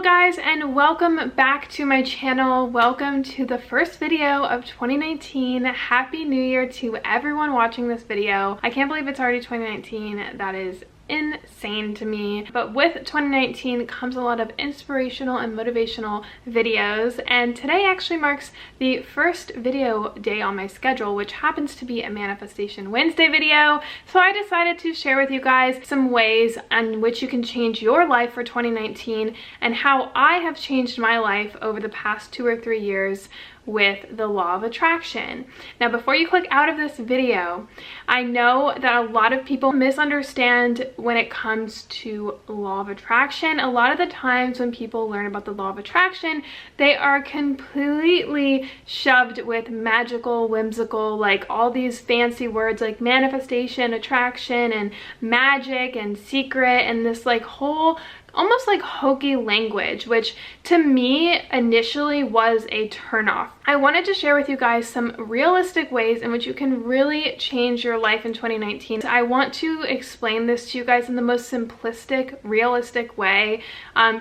Hello guys, and welcome back to my channel. Welcome to the first video of 2019. Happy New Year to everyone watching this video. I can't believe it's already 2019. That is insane to me. But with 2019 comes a lot of inspirational and motivational videos, and today actually marks the first video day on my schedule, which happens to be a Manifestation Wednesday video. So I decided to share with you guys some ways in which you can change your life for 2019 and how I have changed my life over the past 2 or 3 years with the law of attraction. Now, before you click out of this video, I know that a lot of people misunderstand when it comes to law of attraction. A lot of the times when people learn about the law of attraction, they are completely shoved with magical, whimsical, like all these fancy words like manifestation, attraction, and magic, and secret, and this like whole almost like hokey language, which to me initially was a turnoff. I wanted to share with you guys some realistic ways in which you can really change your life in 2019. I want to explain this to you guys in the most simplistic, realistic way.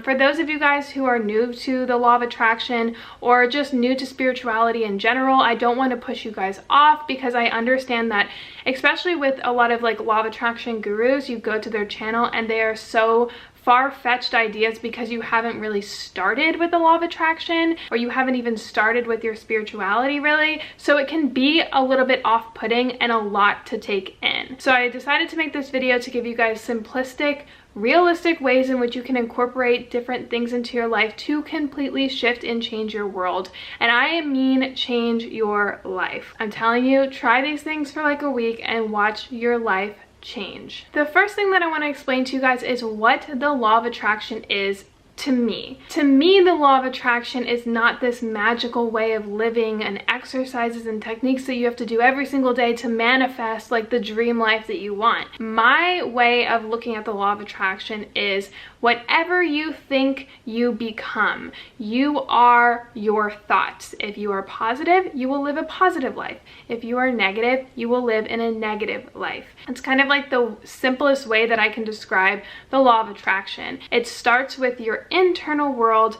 For those of you guys who are new to the law of attraction or just new to spirituality in general, I don't want to push you guys off, because I understand that especially with a lot of like law of attraction gurus, you go to their channel and they are so far-fetched ideas because you haven't really started with the law of attraction, or you haven't even started with your spirituality really. So it can be a little bit off-putting and a lot to take in. So I decided to make this video to give you guys simplistic, realistic ways in which you can incorporate different things into your life to completely shift and change your world. And I mean change your life. I'm telling you, try these things for like a week and watch your life change. The first thing that I want to explain to you guys is what the law of attraction is to me. To me, the law of attraction is not this magical way of living and exercises and techniques that you have to do every single day to manifest like the dream life that you want. My way of looking at the law of attraction is whatever you think, you become. You are your thoughts. If you are positive, you will live a positive life. If you are negative, you will live in a negative life. It's kind of like the simplest way that I can describe the law of attraction. It starts with your internal world,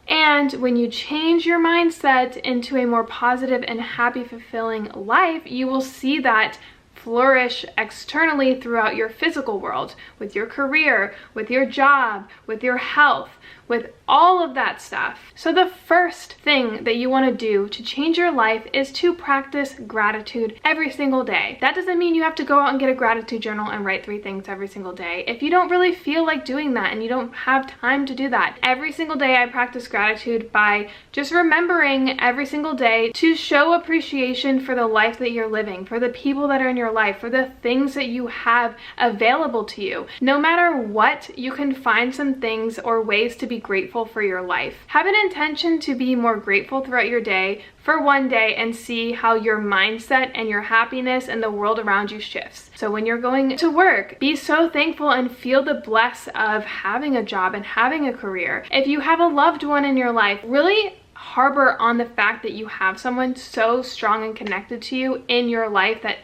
and when you change your mindset into a more positive and happy, fulfilling life, you will see that flourish externally throughout your physical world, with your career, with your job, with your health, with all of that stuff. So the first thing that you want to do to change your life is to practice gratitude every single day. That doesn't mean you have to go out and get a gratitude journal and write 3 things every single day. If you don't really feel like doing that and you don't have time to do that, every single day I practice gratitude by just remembering every single day to show appreciation for the life that you're living, for the people that are in your life, for the things that you have available to you. No matter what, you can find some things or ways to be grateful for your life. Have an intention to be more grateful throughout your day for one day and see how your mindset and your happiness and the world around you shifts. So when you're going to work, be so thankful and feel the bless of having a job and having a career. If you have a loved one in your life, really harbor on the fact that you have someone so strong and connected to you in your life that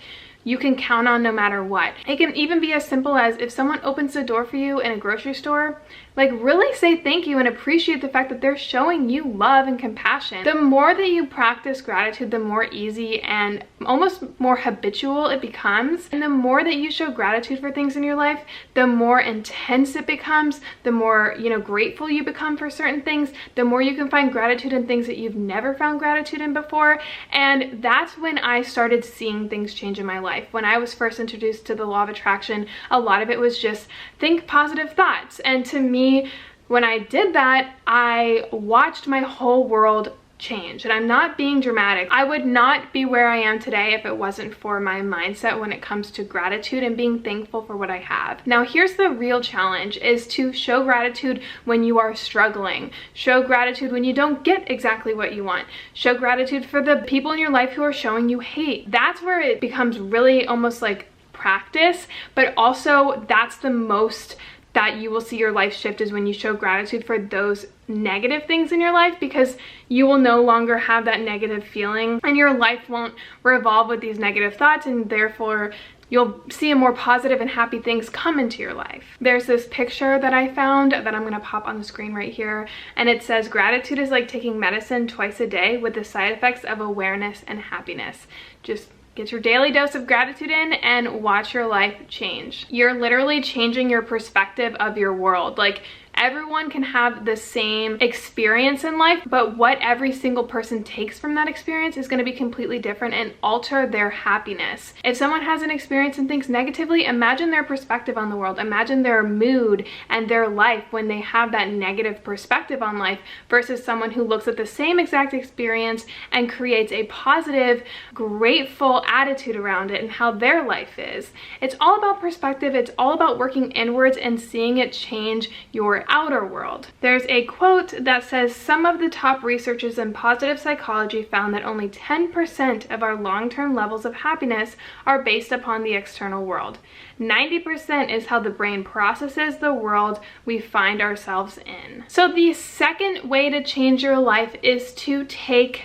you can count on no matter what. It can even be as simple as if someone opens the door for you in a grocery store, like really say thank you and appreciate the fact that they're showing you love and compassion. The more that you practice gratitude, the more easy and almost more habitual it becomes. And the more that you show gratitude for things in your life, the more intense it becomes, the more, grateful you become for certain things, the more you can find gratitude in things that you've never found gratitude in before. And that's when I started seeing things change in my life. When I was first introduced to the law of attraction, a lot of it was just think positive thoughts. And to me, when I did that, I watched my whole world change. And I'm not being dramatic. I would not be where I am today if it wasn't for my mindset when it comes to gratitude and being thankful for what I have. Now, here's the real challenge, is to show gratitude when you are struggling. Show gratitude when you don't get exactly what you want. Show gratitude for the people in your life who are showing you hate. That's where it becomes really almost like practice, but also that's the most that you will see your life shift, is when you show gratitude for those negative things in your life, because you will no longer have that negative feeling and your life won't revolve with these negative thoughts, and therefore you'll see more positive and happy things come into your life. There's this picture that I found that I'm gonna pop on the screen right here, and it says, gratitude is like taking medicine twice a day with the side effects of awareness and happiness. Just get your daily dose of gratitude in and watch your life change. You're literally changing your perspective of your world. Like, everyone can have the same experience in life, but what every single person takes from that experience is going to be completely different and alter their happiness. If someone has an experience and thinks negatively, imagine their perspective on the world. Imagine their mood and their life when they have that negative perspective on life versus someone who looks at the same exact experience and creates a positive, grateful attitude around it and how their life is. It's all about perspective. It's all about working inwards and seeing it change your outer world. There's a quote that says, some of the top researchers in positive psychology found that only 10% of our long-term levels of happiness are based upon the external world. 90% is how the brain processes the world we find ourselves in. So the second way to change your life is to take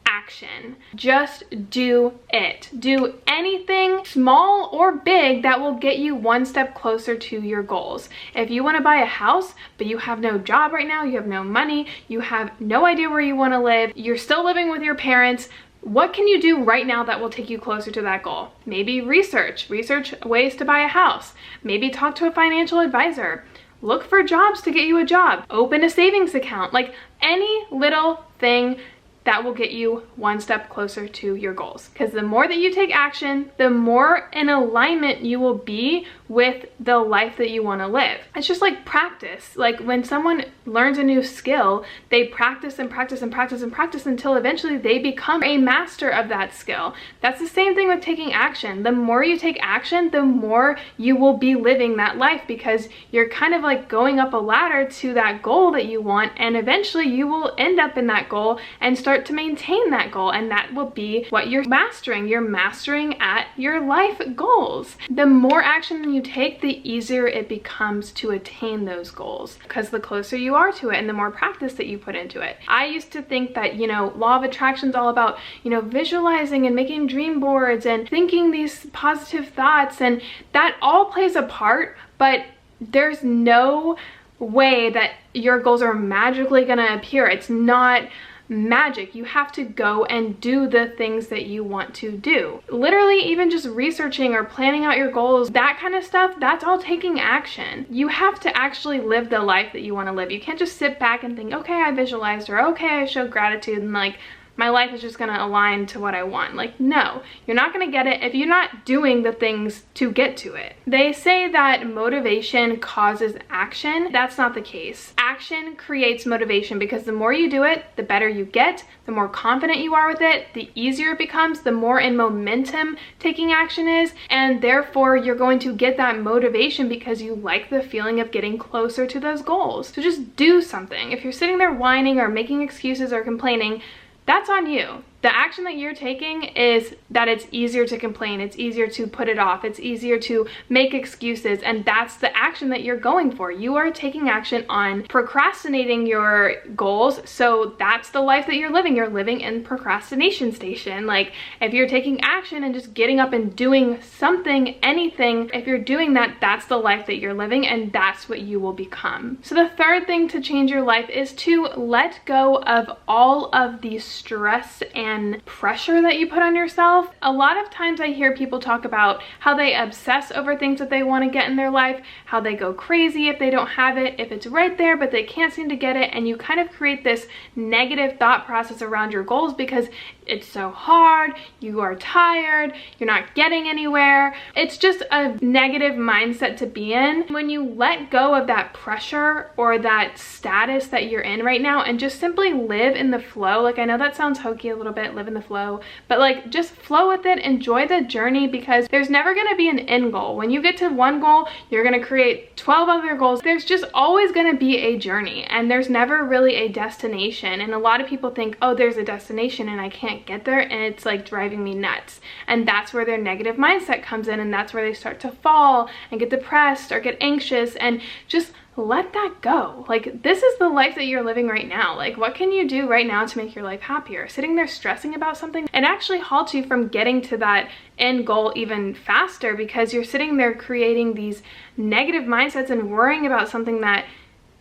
action. Just do it. Do anything small or big that will get you one step closer to your goals. If you want to buy a house, but you have no job right now, you have no money, you have no idea where you want to live, you're still living with your parents, what can you do right now that will take you closer to that goal? Maybe research ways to buy a house. Maybe talk to a financial advisor. Look for jobs to get you a job. Open a savings account. Like, any little thing that will get you one step closer to your goals. Because the more that you take action, the more in alignment you will be with the life that you want to live. It's just like practice. Like, when someone learns a new skill, they practice and practice and practice and practice until eventually they become a master of that skill. That's the same thing with taking action. The more you take action, the more you will be living that life, because you're kind of like going up a ladder to that goal that you want, and eventually you will end up in that goal and start to maintain that goal, and that will be what you're mastering. You're mastering at your life goals. The more action you take, the easier it becomes to attain those goals, because the closer you are to it and the more practice that you put into it. I used to think that, you know, law of attraction is all about, you know, visualizing and making dream boards and thinking these positive thoughts, and that all plays a part, but there's no way that your goals are magically gonna appear. It's not magic. You have to go and do the things that you want to do. Literally, even just researching or planning out your goals, that kind of stuff, that's all taking action. You have to actually live the life that you want to live. You can't just sit back and think, okay, I visualized, or okay, I showed gratitude, and like, my life is just gonna align to what I want. Like, no, you're not gonna get it if you're not doing the things to get to it. They say that motivation causes action. That's not the case. Action creates motivation, because the more you do it, the better you get, the more confident you are with it, the easier it becomes, the more in momentum taking action is, and therefore you're going to get that motivation because you like the feeling of getting closer to those goals. So just do something. If you're sitting there whining or making excuses or complaining, that's on you. The action that you're taking is that it's easier to complain, it's easier to put it off, it's easier to make excuses, and that's the action that you're going for. You are taking action on procrastinating your goals, so that's the life that you're living. You're living in procrastination station. Like, if you're taking action and just getting up and doing something, anything, if you're doing that, that's the life that you're living, and that's what you will become. So the third thing to change your life is to let go of all of the stress and pressure that you put on yourself. A lot of times I hear people talk about how they obsess over things that they want to get in their life, how they go crazy if they don't have it, if it's right there but they can't seem to get it, and you kind of create this negative thought process around your goals because it's so hard, you are tired, you're not getting anywhere. It's just a negative mindset to be in. When you let go of that pressure or that status that you're in right now and just simply live in the flow, like, I know that sounds hokey a little bit, live in the flow, but like, just flow with it, enjoy the journey, because there's never going to be an end goal. When you get to one goal, you're going to create 12 other goals. There's just always going to be a journey, and there's never really a destination. And a lot of people think, oh, there's a destination and I can't get there, and it's like driving me nuts. And that's where their negative mindset comes in, and that's where they start to fall and get depressed or get anxious. And just let that go. Like, this is the life that you're living right now. Like, what can you do right now to make your life happier? Sitting there stressing about something, it actually halts you from getting to that end goal even faster, because you're sitting there creating these negative mindsets and worrying about something that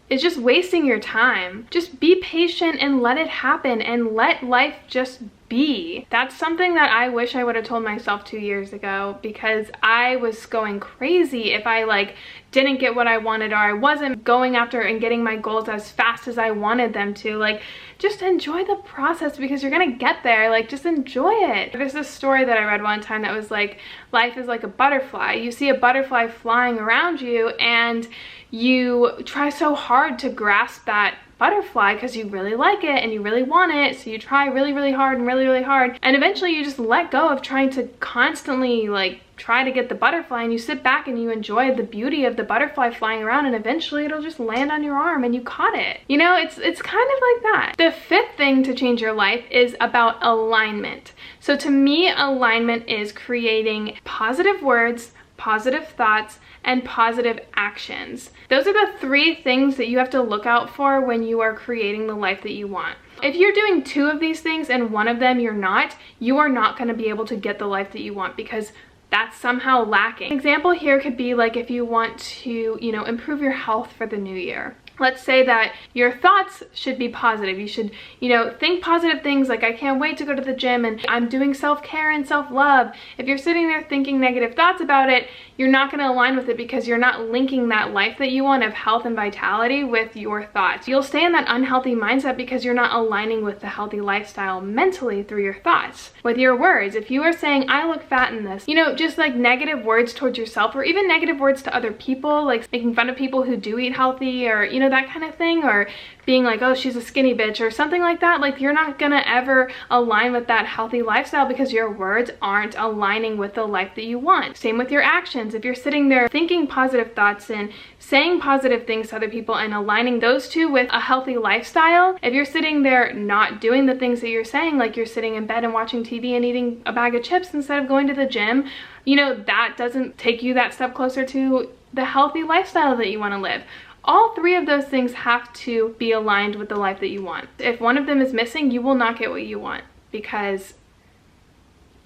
is just wasting your time. Just be patient and let it happen, and let life just be. That's something that I wish I would have told myself 2 years ago, because I was going crazy if I like didn't get what I wanted, or I wasn't going after and getting my goals as fast as I wanted them to. Like, just enjoy the process, because you're gonna get there. Like, just enjoy it. There's this story that I read one time that was like, life is like a butterfly. You see a butterfly flying around you, and you try so hard to grasp that butterfly because you really like it and you really want it, so you try really hard and really hard, and eventually you just let go of trying to constantly like try to get the butterfly, and you sit back and you enjoy the beauty of the butterfly flying around, and eventually it'll just land on your arm and you caught it. You know, it's kind of like that. The fifth thing to change your life is about alignment. So to me, alignment is creating positive words, positive thoughts, and positive actions. Those are the 3 things that you have to look out for when you are creating the life that you want. If you're doing 2 of these things and one of them you're not, you are not going to be able to get the life that you want, because that's somehow lacking. An example here could be like if you want to, you know, improve your health for the new year. Let's say that your thoughts should be positive. You should, you know, think positive things like, I can't wait to go to the gym and I'm doing self-care and self-love. If you're sitting there thinking negative thoughts about it, you're not going to align with it, because you're not linking that life that you want of health and vitality with your thoughts. You'll stay in that unhealthy mindset because you're not aligning with the healthy lifestyle mentally through your thoughts. With your words, if you are saying, I look fat in this, you know, just like negative words towards yourself, or even negative words to other people, like making fun of people who do eat healthy, or, you know, that kind of thing, or being like, oh, she's a skinny bitch or something like that. Like, you're not gonna ever align with that healthy lifestyle because your words aren't aligning with the life that you want. Same with your actions. If you're sitting there thinking positive thoughts and saying positive things to other people and aligning those 2 with a healthy lifestyle, if you're sitting there not doing the things that you're saying, like you're sitting in bed and watching TV and eating a bag of chips instead of going to the gym, you know, that doesn't take you that step closer to the healthy lifestyle that you want to live. All 3 of those things have to be aligned with the life that you want. If one of them is missing, you will not get what you want, because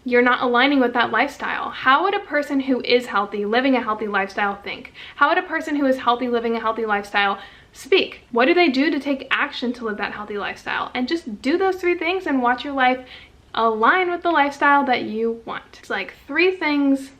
you're not aligning with that lifestyle. How would a person who is healthy, living a healthy lifestyle think? How would a person who is healthy, living a healthy lifestyle speak? What do they do to take action to live that healthy lifestyle? And just do those 3 things and watch your life align with the lifestyle that you want. It's like 3 things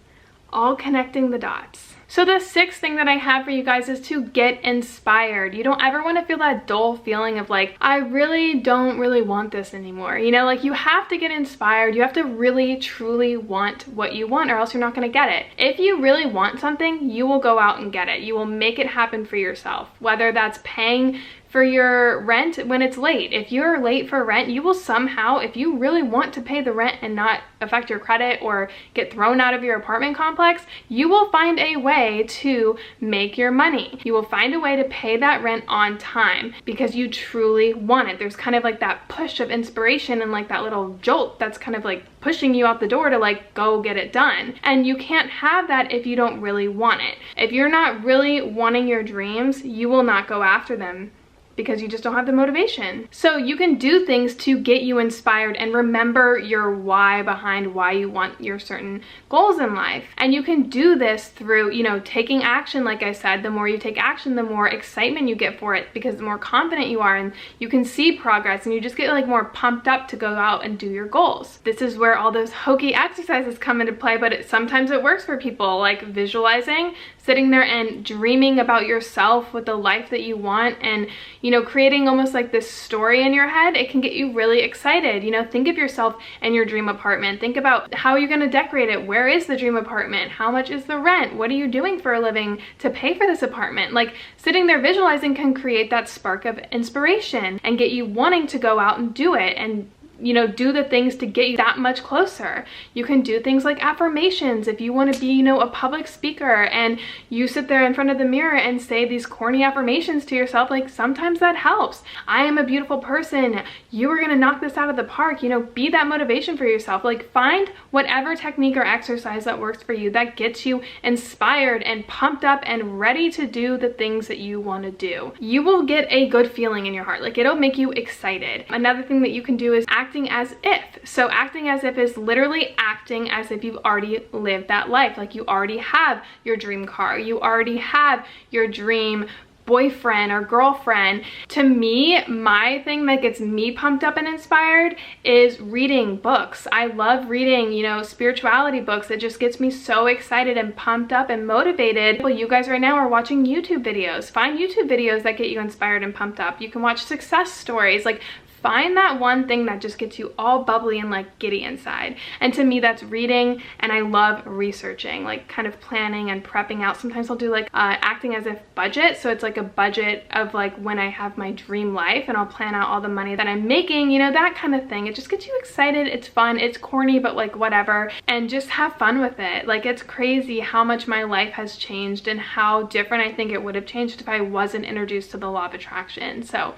all connecting the dots. So the 6th thing that I have for you guys is to get inspired. You don't ever want to feel that dull feeling of like, I really don't really want this anymore. You know, like, you have to get inspired. You have to really truly want what you want, or else you're not going to get it. If you really want something, you will go out and get it. You will make it happen for yourself, whether that's paying for your rent when it's late. If you're late for rent, you will somehow, if you really want to pay the rent and not affect your credit or get thrown out of your apartment complex, you will find a way to make your money. You will find a way to pay that rent on time because you truly want it. There's kind of like that push of inspiration and like that little jolt that's kind of like pushing you out the door to like go get it done. And you can't have that if you don't really want it. If you're not really wanting your dreams, you will not go after them, because you just don't have the motivation. So you can do things to get you inspired and remember your why behind why you want your certain goals in life. And you can do this through, you know, taking action. Like I said, the more you take action, the more excitement you get for it, because the more confident you are and you can see progress and you just get like more pumped up to go out and do your goals. This is where all those hokey exercises come into play, but sometimes it works for people, like visualizing, sitting there and dreaming about yourself with the life that you want, and, you know, creating almost like this story in your head. It can get you really excited. You know, think of yourself in your dream apartment. Think about how you're going to decorate it. Where is the dream apartment? How much is the rent? What are you doing for a living to pay for this apartment? Like, sitting there visualizing can create that spark of inspiration and get you wanting to go out and do it and you know, do the things to get you that much closer. You can do things like affirmations. If you want to be, you know, a public speaker and you sit there in front of the mirror and say these corny affirmations to yourself, like sometimes that helps. I am a beautiful person. You are going to knock this out of the park. You know, be that motivation for yourself. Like find whatever technique or exercise that works for you that gets you inspired and pumped up and ready to do the things that you want to do. You will get a good feeling in your heart. Like it'll make you excited. Another thing that you can do is acting as if. So acting as if is literally acting as if you've already lived that life. Like you already have your dream car. You already have your dream boyfriend or girlfriend. To me, my thing that gets me pumped up and inspired is reading books. I love reading, you know, spirituality books. It just gets me so excited and pumped up and motivated. Well, you guys right now are watching YouTube videos. Find YouTube videos that get you inspired and pumped up. You can watch success stories. Like find that one thing that just gets you all bubbly and like giddy inside. And to me, that's reading, and I love researching, like kind of planning and prepping out. Sometimes I'll do like acting as if budget. So it's like a budget of like when I have my dream life, and I'll plan out all the money that I'm making, you know, that kind of thing. It just gets you excited. It's fun. It's corny, but like whatever. And just have fun with it. Like it's crazy how much my life has changed and how different I think it would have changed if I wasn't introduced to the law of attraction. So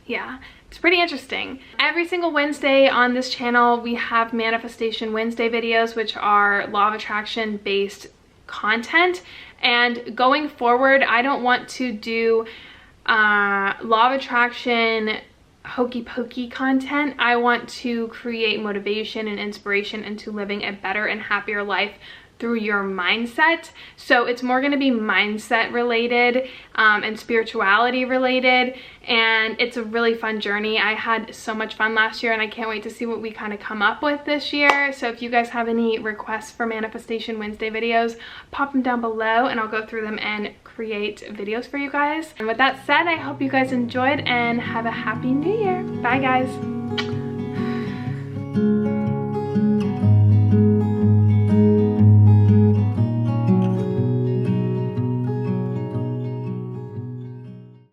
yeah, it's pretty interesting. Every single Wednesday on this channel, we have Manifestation Wednesday videos, which are law of attraction based content. And going forward, I don't want to do law of attraction hokey pokey content. I want to create motivation and inspiration into living a better and happier life through your mindset. So it's more going to be mindset related and spirituality related, and it's a really fun journey. I had so much fun last year, and I can't wait to see what we kind of come up with this year. So if you guys have any requests for Manifestation Wednesday videos, pop them down below and I'll go through them and create videos for you guys. And with that said, I hope you guys enjoyed and have a happy new year. Bye guys.